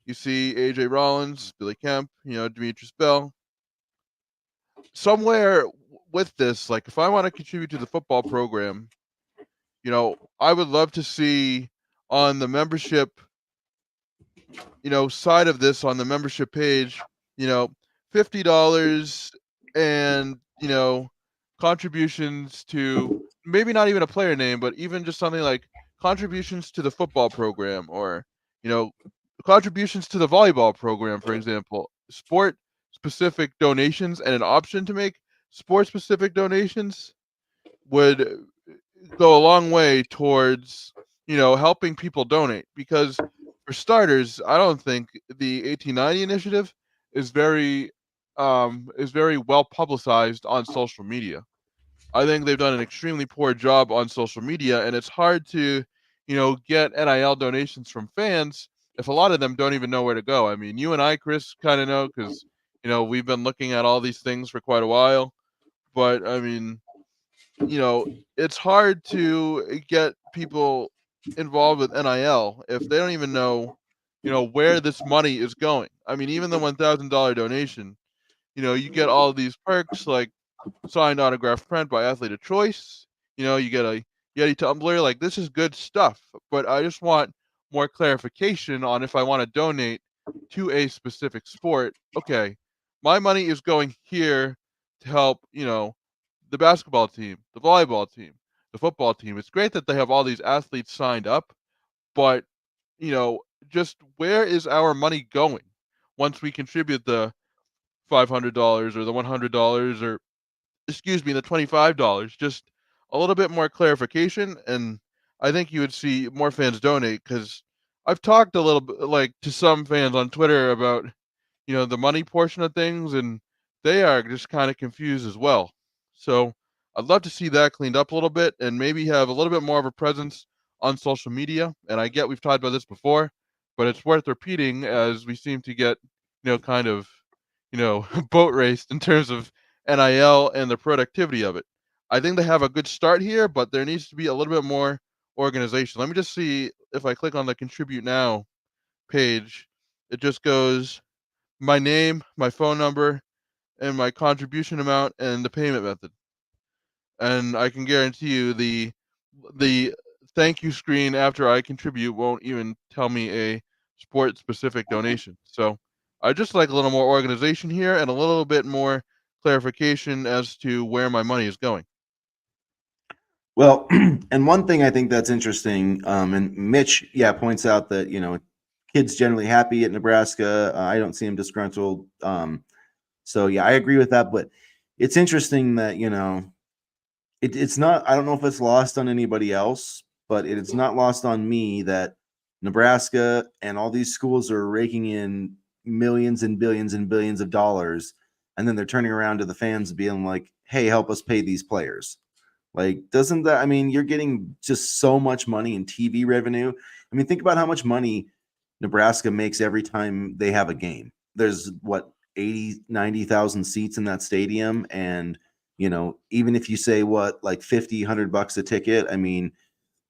you see AJ Rollins, Billy Kemp, Demetrius Bell. Somewhere with this, like if I want to contribute to the football program, I would love to see on the membership, side of this on the membership page, you know, $50 and, contributions to maybe not even a player name, but even just something like contributions to the football program or, you know, contributions to the volleyball program, for example, sport specific donations and an option to make sport specific donations would go a long way towards helping people donate because for starters I don't think the 1890 initiative is very well publicized on social media. I think they've done an extremely poor job on social media, and it's hard to get NIL donations from fans if a lot of them don't even know where to go. I mean, you and I, Chris, kind of know because we've been looking at all these things for quite a while, but I mean, you know, it's hard to get people involved with NIL if they don't even know, where this money is going. I mean, even the $1,000 donation, you get all these perks like signed autograph print by athlete of choice. You get a Yeti tumbler. Like this is good stuff, but I just want more clarification on if I want to donate to a specific sport. Okay, my money is going here to help, the basketball team, the volleyball team, the football team. It's great that they have all these athletes signed up, but you know, just where is our money going once we contribute the $500 or the $100 or excuse me, the $25? Just a little bit more clarification, and I think you would see more fans donate because I've talked a little bit like to some fans on Twitter about the money portion of things, and they are just kind of confused as well. So I'd love to see that cleaned up a little bit and maybe have a little bit more of a presence on social media. And I get we've talked about this before, but it's worth repeating as we seem to get, kind of, boat raced in terms of NIL and the productivity of it. I think they have a good start here, but there needs to be a little bit more organization. Let me just see if I click on the contribute now page. It just goes my name, my phone number, and my contribution amount and the payment method. And I can guarantee you the thank you screen after I contribute won't even tell me a sport specific donation. So I just like a little more organization here and a little bit more clarification as to where my money is going. Well, and one thing I think that's interesting, and Mitch, points out that kids generally happy at Nebraska. I don't see him disgruntled. So yeah, I agree with that. But it's interesting that it's not. I don't know if it's lost on anybody else, but it's not lost on me that Nebraska and all these schools are raking in millions and billions of dollars, and then they're turning around to the fans being like, "Hey, help us pay these players." Like, doesn't that, I mean, you're getting just so much money in TV revenue. I mean, think about how much money Nebraska makes every time they have a game. There's what, 80, 90,000 seats in that stadium. And, even if you say what, like 50, $100 a ticket, I mean,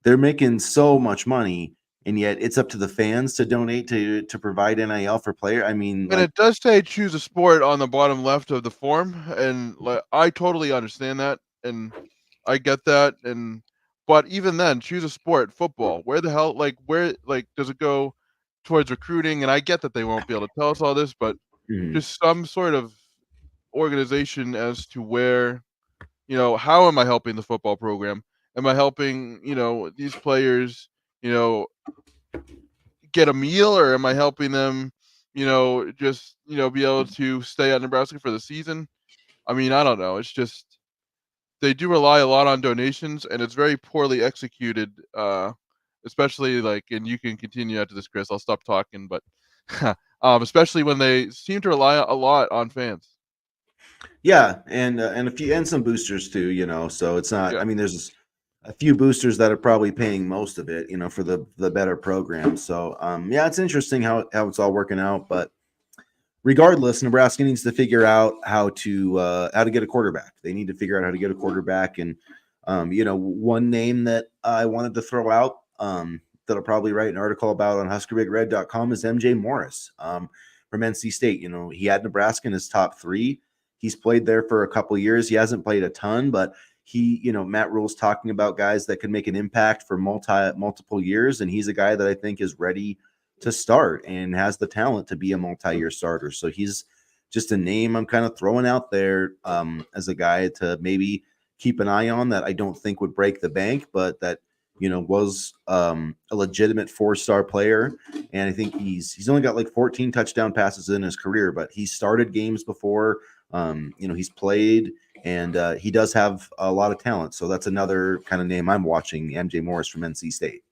they're making so much money. And yet it's up to the fans to donate to provide NIL for player. I mean, And like, it does say choose a sport on the bottom left of the form, and like I totally understand that, and I get that, and but even then, choose a sport, football. Where the hell, where does it go towards recruiting? And I get that they won't be able to tell us all this, but mhm. just some sort of organization as to where, how am I helping the football program? Am I helping, these players, you know, get a meal, or am I helping them, just be able to stay at Nebraska for the season? I mean, I don't know. It's just they do rely a lot on donations, and it's very poorly executed. Especially and you can continue after this, Chris. I'll stop talking, but especially when they seem to rely a lot on fans. Yeah, and a few and some boosters too, So it's not. Yeah. I mean, there's a few boosters that are probably paying most of it, for the better program. So yeah, it's interesting how it's all working out. But regardless, Nebraska needs to figure out how to get a quarterback. They need to figure out how to get a quarterback. And one name that I wanted to throw out that I'll probably write an article about on HuskerBigRed.com is MJ Morris from NC State. He had Nebraska in his top 3. He's played there for a couple years. He hasn't played a ton, but Matt Rule's talking about guys that can make an impact for multiple years, and he's a guy that I think is ready to start and has the talent to be a multi-year starter. So he's just a name I'm kind of throwing out there as a guy to maybe keep an eye on that I don't think would break the bank, but that was a legitimate 4-star player. And I think he's only got like 14 touchdown passes in his career, but he started games before. He's played, and he does have a lot of talent. So that's another kind of name I'm watching, MJ Morris from NC State.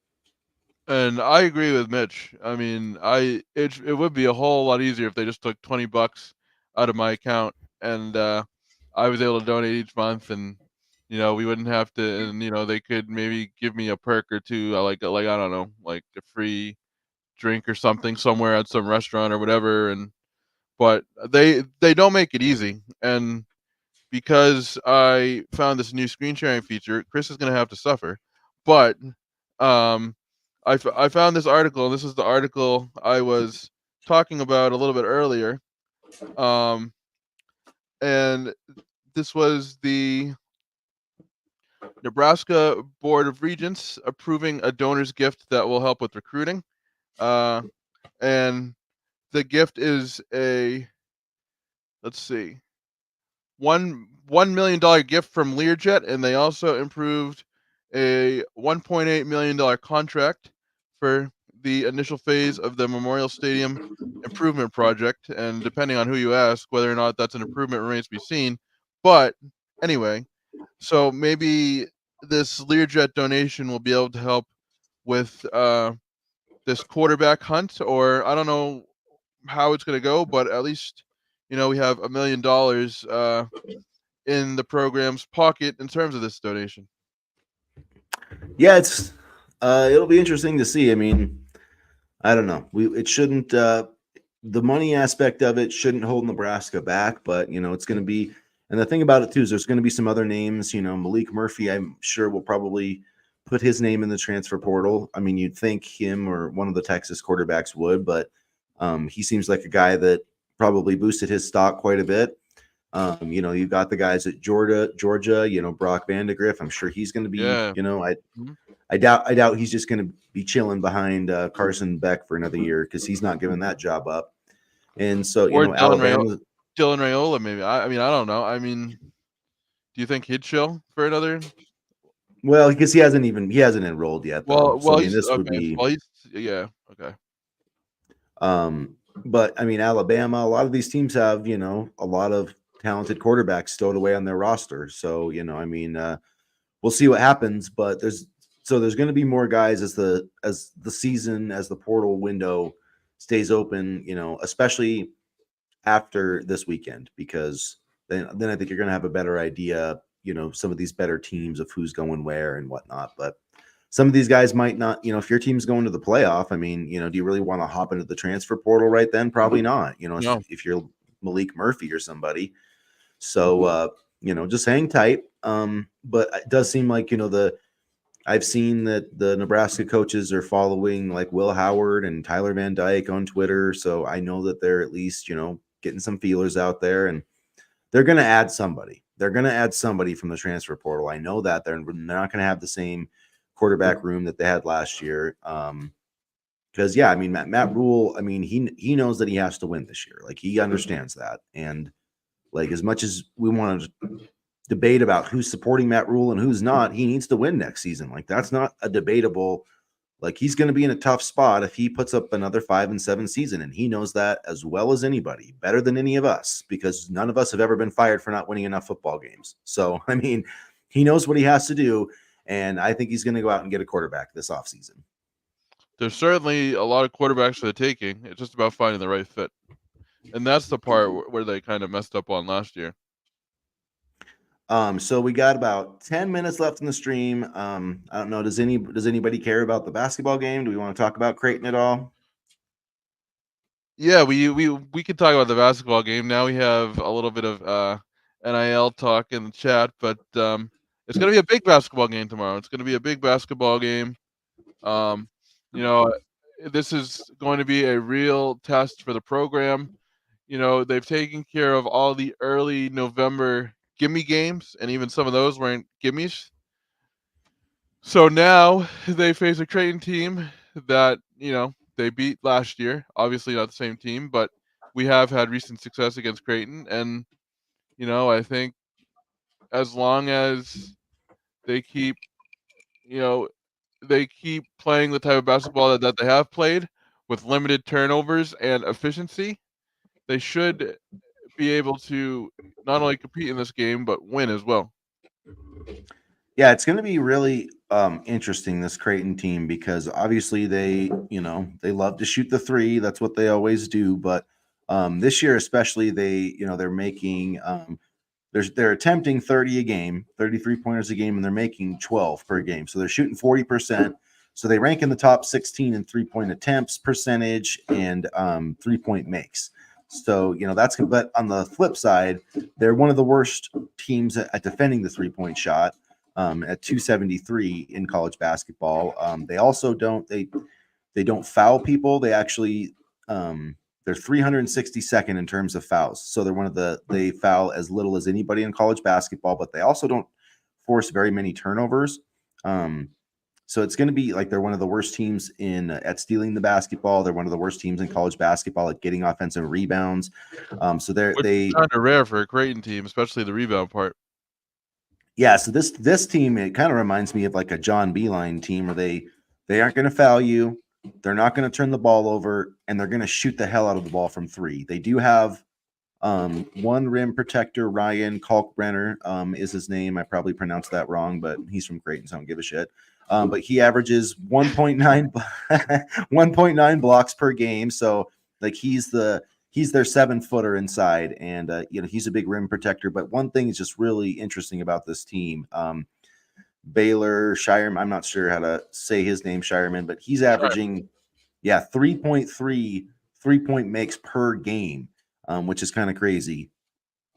And I agree with Mitch. I mean, it would be a whole lot easier if they just took $20 out of my account and I was able to donate each month, and we wouldn't have to, and they could maybe give me a perk or two, like I don't know, like a free drink or something somewhere at some restaurant or whatever. But they don't make it easy, and because I found this new screen sharing feature, Chris is going to have to suffer. But um, I found this article, and this is the article I was talking about a little bit earlier. And this was the Nebraska Board of Regents approving a donor's gift that will help with recruiting. And the gift is let's see, $1 million gift from Learjet, and they also improved a $1.8 million contract for the initial phase of the Memorial Stadium improvement project. And depending on who you ask, whether or not that's an improvement remains to be seen. But anyway, so maybe this Learjet donation will be able to help with this quarterback hunt, or I don't know how it's going to go, but at least we have $1 million in the program's pocket in terms of this donation. Yeah, it'll be interesting to see. I mean, I don't know. It shouldn't the money aspect of it shouldn't hold Nebraska back, but it's going to be. And the thing about it too is there's going to be some other names. Malik Murphy, I'm sure will probably put his name in the transfer portal. I mean, you'd think him or one of the Texas quarterbacks would, but he seems like a guy that probably boosted his stock quite a bit. You've got the guys at Georgia, Brock Vandegrift. I'm sure he's going to be, Yeah. I doubt he's just going to be chilling behind Carson Beck for another year because he's not giving that job up. And so, Or Alabama. Dylan Raiola, maybe. I mean, I don't know. I mean, do you think he'd chill for another? Well, because he hasn't enrolled yet, though. So I mean, this would be. Well, yeah. Okay. But I mean, Alabama. A lot of these teams have a lot of talented quarterbacks stowed away on their roster. So I mean, we'll see what happens. But there's going to be more guys as the season, as the portal window stays open. Especially after this weekend, because then I think you're going to have a better idea. Some of these better teams of who's going where and whatnot. But some of these guys might not. If your team's going to the playoff, I mean, do you really want to hop into the transfer portal right then? Probably not. No. If you're Malik Murphy or somebody. So just hang tight. But it does seem like I've seen that the Nebraska coaches are following like Will Howard and Tyler Van Dyke on Twitter. So I know that they're at least, getting some feelers out there, and they're going to add somebody. They're going to add somebody from the transfer portal. I know that they're not going to have the same quarterback room that they had last year. Because I mean, Matt Rule, I mean, he knows that he has to win this year. Like he understands that. And like, as much as we want to debate about who's supporting Matt Rule and who's not, he needs to win next season. Like that's not a debatable. Like he's going to be in a tough spot if he puts up another 5-7 season, and he knows that as well as anybody, better than any of us, because none of us have ever been fired for not winning enough football games. So I mean, he knows what he has to do, and I think he's going to go out and get a quarterback this offseason. There's certainly a lot of quarterbacks for the taking. It's just about finding the right fit, and that's the part where they kind of messed up on last year. So we got about 10 minutes left in the stream. I don't know. Does anybody care about the basketball game? Do we want to talk about Creighton at all? Yeah, we could talk about the basketball game. Now we have a little bit of NIL talk in the chat, but it's gonna be a big basketball game tomorrow. It's gonna be a big basketball game. Um, you know, this is going to be a real test for the program. They've taken care of all the early November gimme games, and even some of those weren't gimmies. So now they face a Creighton team that, they beat last year. Obviously not the same team, but we have had recent success against Creighton. And, I think as long as they keep, you know, they keep playing the type of basketball that they have played with limited turnovers and efficiency, they should be able to not only compete in this game, but win as well. Yeah, it's going to be really interesting, this Creighton team, because obviously they love to shoot the three. That's what they always do. But this year, especially, they're making they're attempting 30 a game, 33 pointers a game, and they're making 12 per game. So they're shooting 40%. So they rank in the top 16 in 3-point attempts percentage and 3-point makes. So, that's, but on the flip side, they're one of the worst teams at defending the 3-point shot, at 273 in college basketball. They also they don't foul people. They actually they're 362nd in terms of fouls. So they foul as little as anybody in college basketball, but they also don't force very many turnovers. So it's going to be like they're one of the worst teams in at stealing the basketball. They're one of the worst teams in college basketball at getting offensive rebounds. So Which is they kind of rare for a Creighton team, especially the rebound part. yeah. So this team, it kind of reminds me of like a John Beeline team where they aren't going to foul you. They're not going to turn the ball over, and they're going to shoot the hell out of the ball from three. They do have one rim protector, Ryan Kalkbrenner, is his name. I probably pronounced that wrong, but he's from Creighton, so I don't give a shit. But he averages 1.9 1.9 blocks per game. So like he's their 7-footer inside, and he's a big rim protector. But one thing is just really interesting about this team. Baylor Shireman, I'm not sure how to say his name, Shireman, but he's averaging 3.3 3-point makes per game, which is kind of crazy.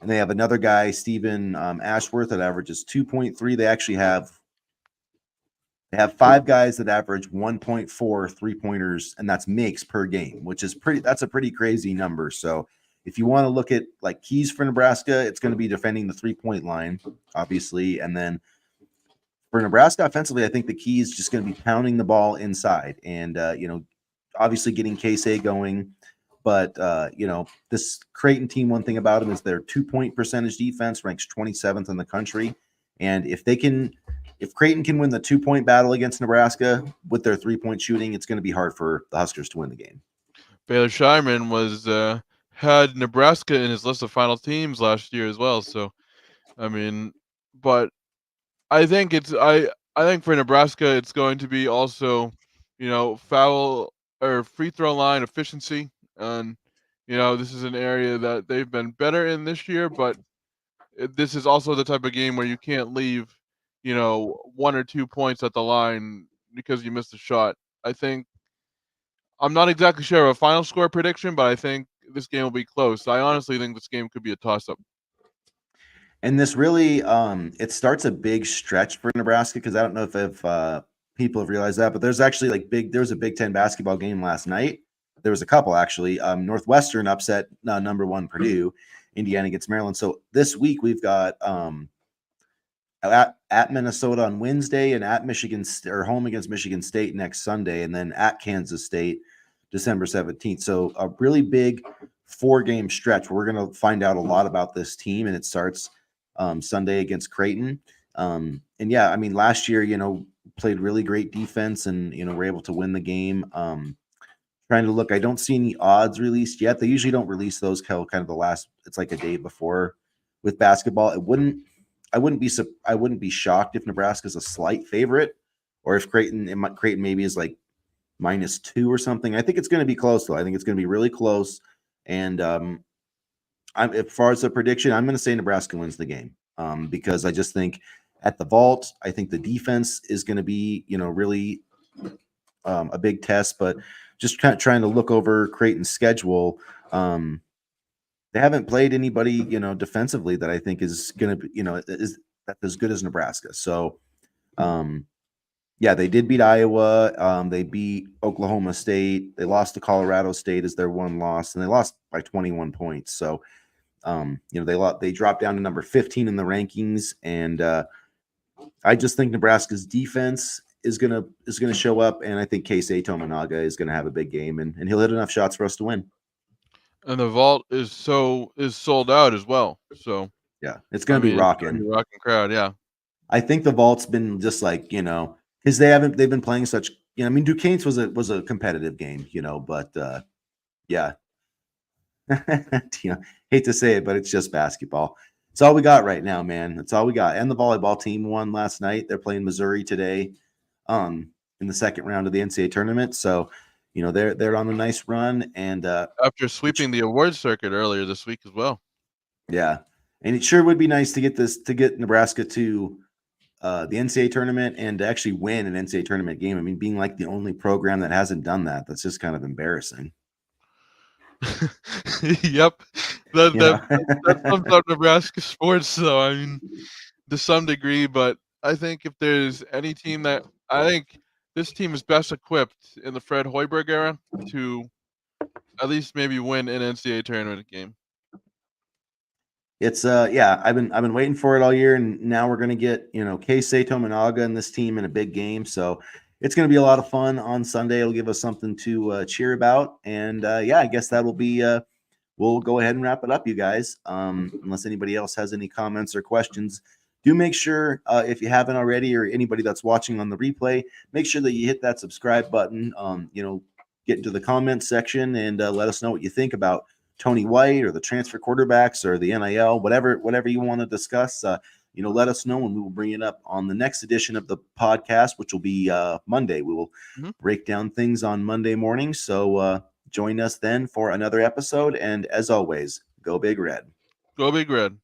And they have another guy, Stephen Ashworth, that averages 2.3. They have 5 guys that average 1.4 3-pointers, and that's makes per game, which is that's a pretty crazy number. So if you want to look at like keys for Nebraska, it's going to be defending the 3-point line, obviously. And then for Nebraska offensively, I think the key is just going to be pounding the ball inside and, obviously getting K-Say going. But, this Creighton team, one thing about them is their 2-point percentage defense ranks 27th in the country. And if Creighton can win the 2-point battle against Nebraska with their 3-point shooting, it's going to be hard for the Huskers to win the game. Baylor Shireman had Nebraska in his list of final teams last year as well. So I mean, but I think I think for Nebraska it's going to be also, foul or free throw line efficiency. And this is an area that they've been better in this year, but this is also the type of game where you can't leave, 1 or 2 points at the line because you missed a shot. I think I'm not exactly sure of a final score prediction, but I think this game will be close. I honestly think this game could be a toss-up. And this really it starts a big stretch for Nebraska, because I don't know if people have realized that, but there's actually there was a Big Ten basketball game last night. There was a couple actually. Northwestern upset number 1 Purdue, Indiana against Maryland. So this week we've got at Minnesota on Wednesday, and at Michigan or home against Michigan State next Sunday, and then at Kansas State December 17th. So a really big 4-game stretch where we're going to find out a lot about this team, and it starts Sunday against Creighton. And yeah, I mean, last year, played really great defense, and were able to win the game. Trying to look, I don't see any odds released yet. They usually don't release those till kind of the last. It's like a day before with basketball. I wouldn't be shocked if Nebraska's a slight favorite, or if Creighton maybe is like -2 or something. I think it's going to be close, though. I think it's going to be really close. And as far as the prediction, I'm going to say Nebraska wins the game, because I just think at the vault, I think the defense is going to be, really a big test. But just kind of trying to look over Creighton's schedule. They haven't played anybody, defensively that I think is going to be, is that's as good as Nebraska. So, yeah, they did beat Iowa. They beat Oklahoma State. They lost to Colorado State as their one loss, and they lost by 21 points. So, they dropped down to number 15 in the rankings, and I just think Nebraska's defense is gonna show up, and I think Keisei Tominaga is gonna have a big game, and he'll hit enough shots for us to win. And the vault is sold out as well. So Yeah, it's I gonna be mean, it's gonna be rocking. a rocking crowd. Yeah. I think the vault's been just like because they've been playing such. I mean, Duquesne's was a competitive game, but yeah, hate to say it, but it's just basketball. It's all we got right now, man. That's all we got. And the volleyball team won last night. They're playing Missouri today, in the second round of the NCAA tournament. So, they're on a nice run, and After sweeping the award circuit earlier this week as well. yeah, and it sure would be nice to get Nebraska to the NCAA tournament and to actually win an NCAA tournament game. I mean, being like the only program that hasn't done that's just kind of embarrassing. Yep. That You that know? that sums up Nebraska sports, though. I mean, to some degree, but I think if there's any team that I think this team is best equipped in the Fred Hoiberg era to at least maybe win an NCAA tournament game. It's yeah, I've been waiting for it all year, and now we're gonna get Keisei Tominaga and this team in a big game. So it's gonna be a lot of fun on Sunday. It'll give us something to cheer about, and yeah, I guess that'll be. We'll go ahead and wrap it up, you guys. Unless anybody else has any comments or questions, do make sure if you haven't already, or anybody that's watching on the replay, make sure that you hit that subscribe button. Get into the comments section and let us know what you think about Tony White or the transfer quarterbacks or the NIL, whatever you want to discuss. Let us know, and we will bring it up on the next edition of the podcast, which will be Monday. We will break down things on Monday morning. So join us then for another episode. And as always, go Big Red. Go Big Red.